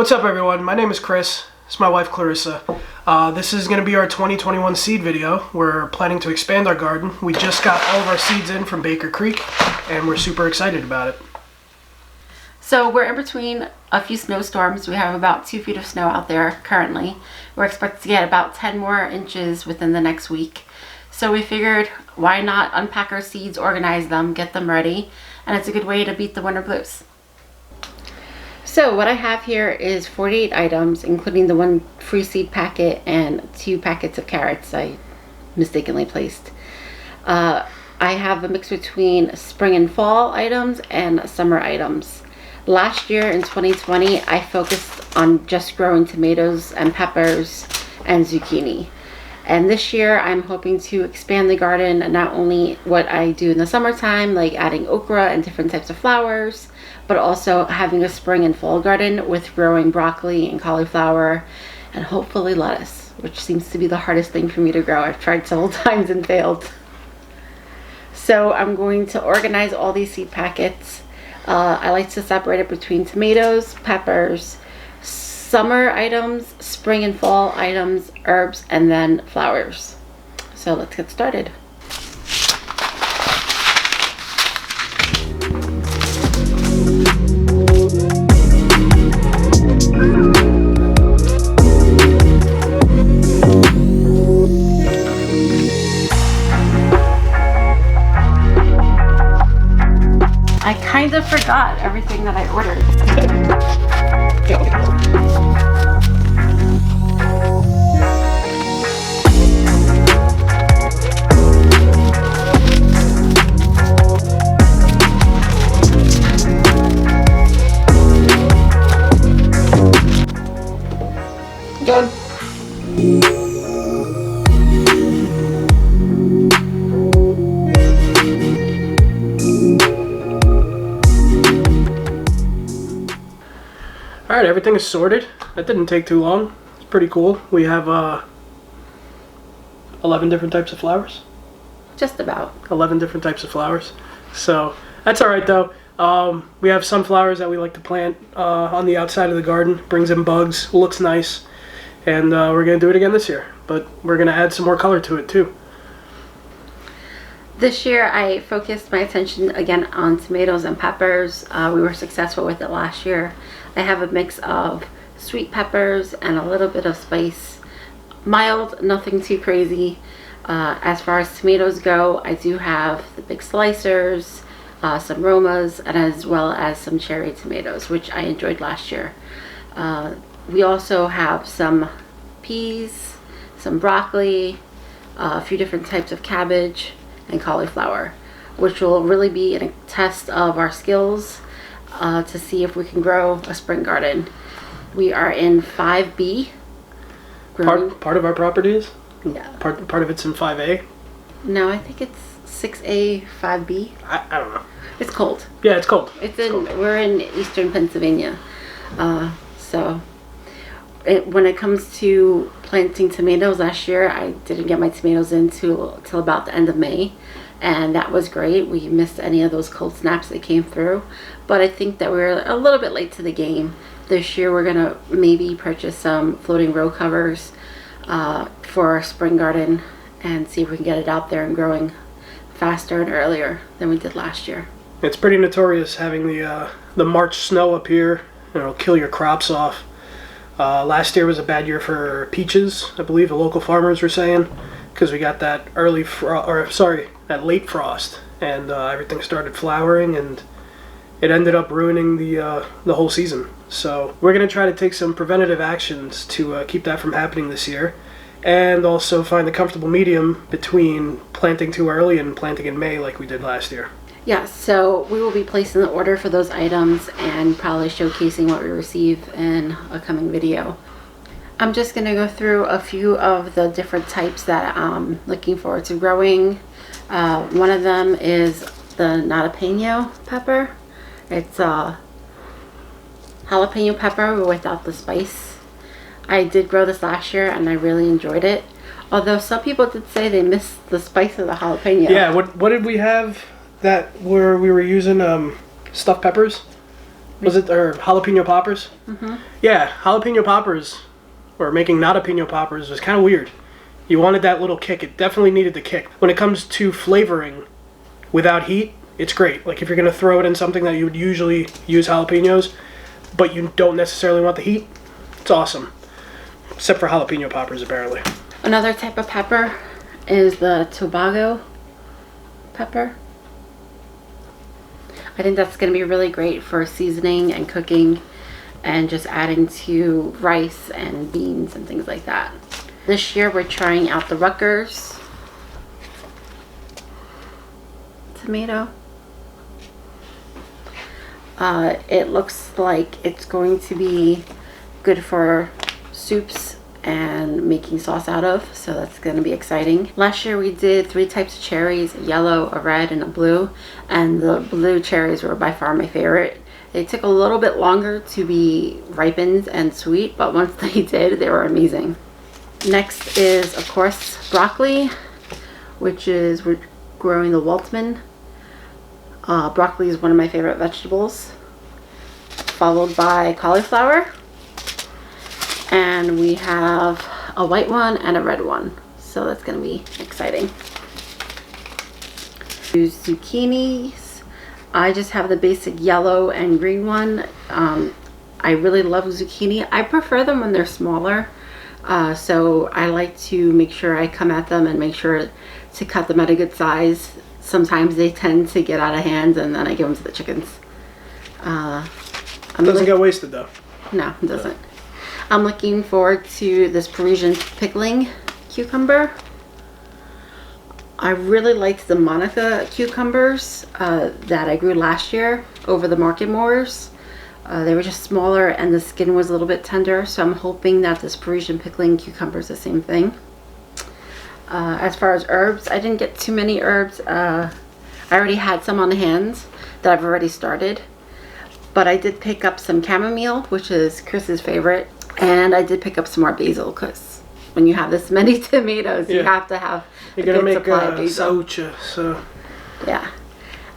What's up everyone, my name is Chris, it's my wife Clarissa. This is going to be our 2021 seed video. We're planning to expand our garden. We just got all of our seeds in from Baker Creek and we're super excited about it. So we're in between a few snowstorms. We have about 2 feet of snow out there currently. We're expected to get about 10 more inches within the next week. So we figured why not unpack our seeds, organize them, get them ready, and it's a good way to beat the winter blues. So what I have here is 48 items, including the 1 free seed packet and 2 packets of carrots I mistakenly placed. I have a mix between spring and fall items and summer items. Last year in 2020, I focused on just growing tomatoes and peppers and zucchini. And this year I'm hoping to expand the garden, and not only what I do in the summertime, like adding okra and different types of flowers, but also having a spring and fall garden with growing broccoli and cauliflower and hopefully lettuce, which seems to be the hardest thing for me to grow. I've tried several times and failed. So I'm going to organize all these seed packets. I like to separate it between tomatoes, peppers, summer items, spring and fall items, herbs, and then flowers. So let's get started. I kind of forgot everything that I ordered. Done. Alright, everything is sorted. That didn't take too long. It's pretty cool. We have 11 different types of flowers. Just about. 11 different types of flowers. So that's alright though. We have sunflowers that we like to plant on the outside of the garden. Brings in bugs, looks nice. And we're going to do it again this year. But we're going to add some more color to it too. This year I focused my attention again on tomatoes and peppers. We were successful with it last year. I have a mix of sweet peppers and a little bit of spice. Mild, nothing too crazy. As far as tomatoes go, I do have the big slicers, some Romas, and as well as some cherry tomatoes, which I enjoyed last year. We also have some peas, some broccoli, a few different types of cabbage, and cauliflower, which will really be a test of our skills to see if we can grow a spring garden. We are in 5B. Part of our property is? Yeah. Part of it's in 5A? No, I think it's 6A, 5B. I don't know. It's cold. Yeah, it's cold. We're in eastern Pennsylvania. When it comes to planting tomatoes last year, I didn't get my tomatoes in till about the end of May, and that was great. We missed any of those cold snaps that came through, but I think that we're a little bit late to the game. This year we're gonna maybe purchase some floating row covers for our spring garden and see if we can get it out there and growing faster and earlier than we did last year. It's pretty notorious having the March snow up here. It'll kill your crops off. Last year was a bad year for peaches, I believe the local farmers were saying, because we got that that late frost, and everything started flowering, and it ended up ruining the whole season. So we're going to try to take some preventative actions to keep that from happening this year, and also find a comfortable medium between planting too early and planting in May like we did last year. Yeah, so we will be placing the order for those items and probably showcasing what we receive in a coming video. I'm just going to go through a few of the different types that I'm looking forward to growing. One of them is the Nadapeno Pepper. It's a jalapeno pepper without the spice. I did grow this last year and I really enjoyed it. Although some people did say they missed the spice of the jalapeno. Yeah, what did we have that where we were using stuffed peppers? Was it or jalapeno poppers? Mm-hmm. Yeah, jalapeno poppers, or making Nadapeno poppers was kind of weird. You wanted that little kick. It definitely needed the kick. When it comes to flavoring without heat, it's great. Like if you're going to throw it in something that you would usually use jalapenos, but you don't necessarily want the heat, it's awesome. Except for jalapeno poppers, apparently. Another type of pepper is the Tobago pepper. I think that's going to be really great for seasoning and cooking and just adding to rice and beans and things like that. This year we're trying out the Rutgers Tomato. It looks like it's going to be good for soups and making sauce out of, so that's going to be exciting. Last year we did 3 types of cherries, a yellow, a red, and a blue, and the blue cherries were by far my favorite. They took a little bit longer to be ripened and sweet, but once they did, they were amazing. Next is, of course, broccoli, which is, we're growing the Waltham. Broccoli is one of my favorite vegetables, followed by cauliflower. And we have a white one and a red one, so that's going to be exciting. Zucchinis, I just have the basic yellow and green one. I really love zucchini. I prefer them when they're smaller, so I like to make sure I come at them and make sure to cut them at a good size. Sometimes they tend to get out of hand, and then I give them to the chickens. It doesn't get wasted though. No, it doesn't. I'm looking forward to this Parisian pickling cucumber. I really liked the Monica cucumbers that I grew last year over the market moors. They were just smaller and the skin was a little bit tender, so I'm hoping that this Parisian pickling cucumber is the same thing. As far as herbs, I didn't get too many herbs. I already had some on hand that I've already started. But I did pick up some chamomile, which is Chris's favorite. And I did pick up some more basil, because when you have this many tomatoes, you have to have a good supply of basil. So. Yeah.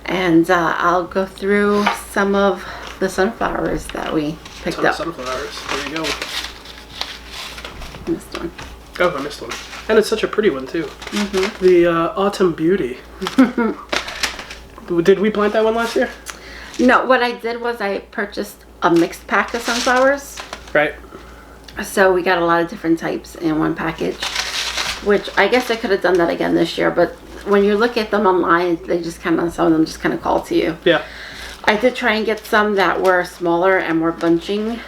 And I'll go through some of the sunflowers that we picked up. Sunflowers. There you go. I missed one. Oh, I missed one. And it's such a pretty one, too. Mm-hmm. The Autumn Beauty. Did we plant that one last year? No, what I did was I purchased a mixed pack of sunflowers. Right. So we got a lot of different types in one package, which I guess I could have done that again this year, but when you look at them online, they just kind of, some of them just kind of call to you. Yeah. I did try and get some that were smaller and more bunching,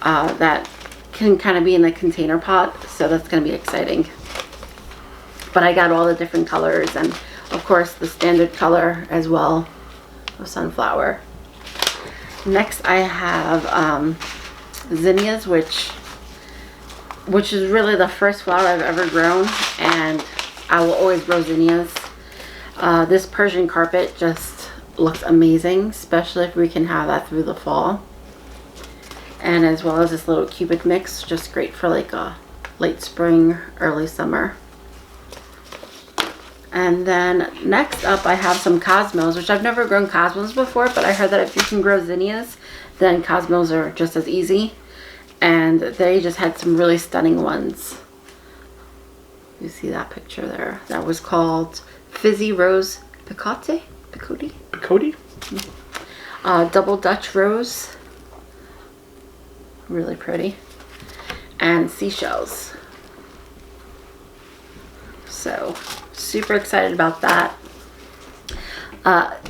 that can kind of be in a container pot, so that's going to be exciting. But I got all the different colors, and of course the standard color as well of sunflower. Next I have zinnias, which is really the first flower I've ever grown, and I will always grow zinnias. This Persian carpet just looks amazing, especially if we can have that through the fall. And as well as this little cupid mix, just great for like a late spring, early summer. And then next up I have some cosmos, which I've never grown cosmos before, but I heard that if you can grow zinnias, then cosmos are just as easy. And they just had some really stunning ones. You see that picture there? That was called Fizzy Rose Picote? Picote? Picote? Double Dutch Rose. Really pretty. And seashells. So, super excited about that.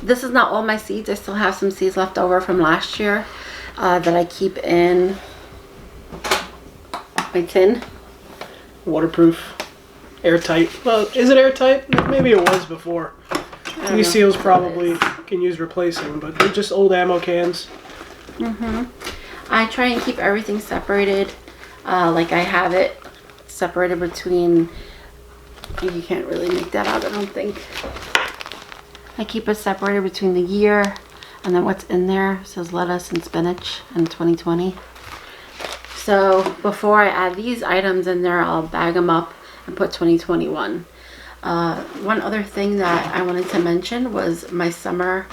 This is not all my seeds. I still have some seeds left over from last year that I keep in my tin. Waterproof, airtight. Well, is it airtight? Maybe it was before. These seals probably can use replacing, but they're just old ammo cans. I try and keep everything separated, like I have it separated between. You can't really make that out, I don't think. I keep it separated between the year and then what's in there. It says lettuce and spinach in 2020. So before I add these items in there, I'll bag them up and put 2021. One other thing that I wanted to mention was my summer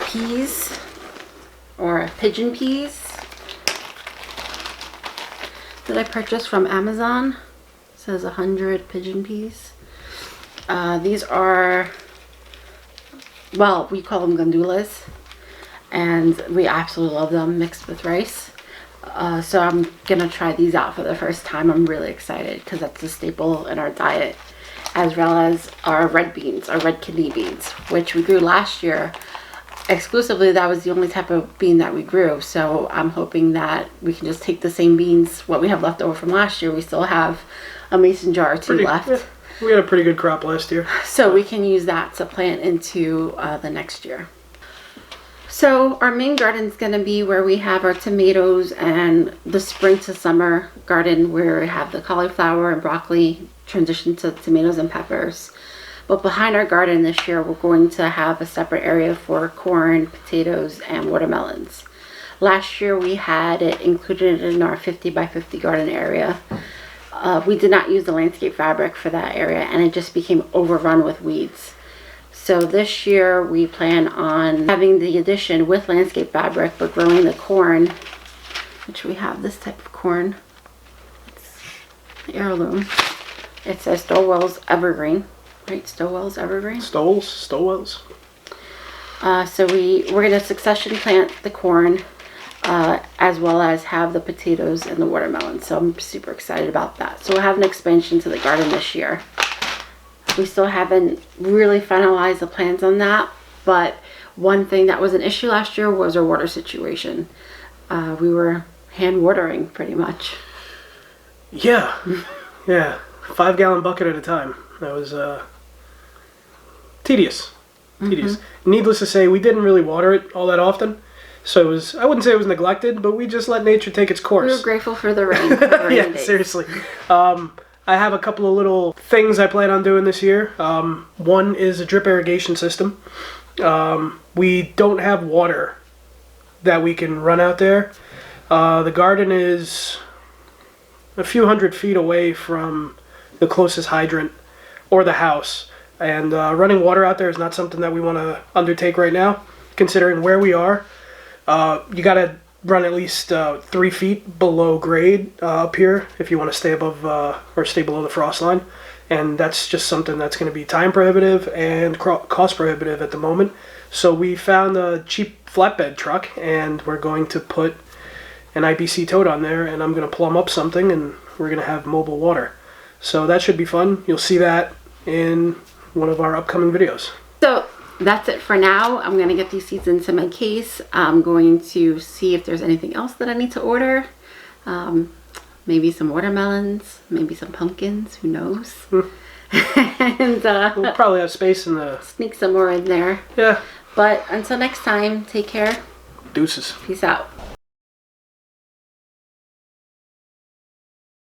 peas. or pigeon peas that I purchased from Amazon. It says 100 pigeon peas. These are, well, we call them gandulas, and we absolutely love them mixed with rice. So I'm gonna try these out for the first time. I'm really excited because that's a staple in our diet, as well as our red beans, our red kidney beans, which we grew last year. Exclusively, that was the only type of bean that we grew. So I'm hoping that we can just take the same beans, what we have left over from last year. We still have a mason jar or two left. Yeah, we had a pretty good crop last year. So we can use that to plant into the next year. So our main garden is going to be where we have our tomatoes, and the spring to summer garden where we have the cauliflower and broccoli transition to tomatoes and peppers. But behind our garden this year, we're going to have a separate area for corn, potatoes, and watermelons. Last year we had it included in our 50 by 50 garden area. We did not use the landscape fabric for that area, and it just became overrun with weeds. So this year we plan on having the addition with landscape fabric, but growing the corn, which we have this type of corn. It's heirloom. It says Stowell's Evergreen, right? Stowell's Evergreen. Stowell's. So we're going to succession plant the corn, as well as have the potatoes and the watermelon. So I'm super excited about that. So we'll have an expansion to the garden this year. We still haven't really finalized the plans on that, but one thing that was an issue last year was our water situation. We were hand watering pretty much. Yeah, yeah, 5-gallon bucket at a time. That was tedious. Needless to say, we didn't really water it all that often. So it was, I wouldn't say it was neglected, but we just let nature take its course. We were grateful for the rain. For the rainy Yeah, days. seriously. I have a couple of little things I plan on doing this year. One is a drip irrigation system. We don't have water that we can run out there. The garden is a few hundred feet away from the closest hydrant or the house. And running water out there is not something that we want to undertake right now, considering where we are. You got to run at least 3 feet below grade up here if you want to stay above or stay below the frost line, and that's just something that's going to be time prohibitive and cost prohibitive at the moment. So we found a cheap flatbed truck, and we're going to put an IBC tote on there, and I'm going to plumb up something, and we're going to have mobile water. So that should be fun. You'll see that in one of our upcoming videos. So that's it for now. I'm going to get these seeds into my case. I'm going to see if there's anything else that I need to order. Maybe some watermelons, maybe some pumpkins, who knows. And We'll probably have space in the... sneak some more in there. Yeah. But until next time, take care. Deuces. Peace out.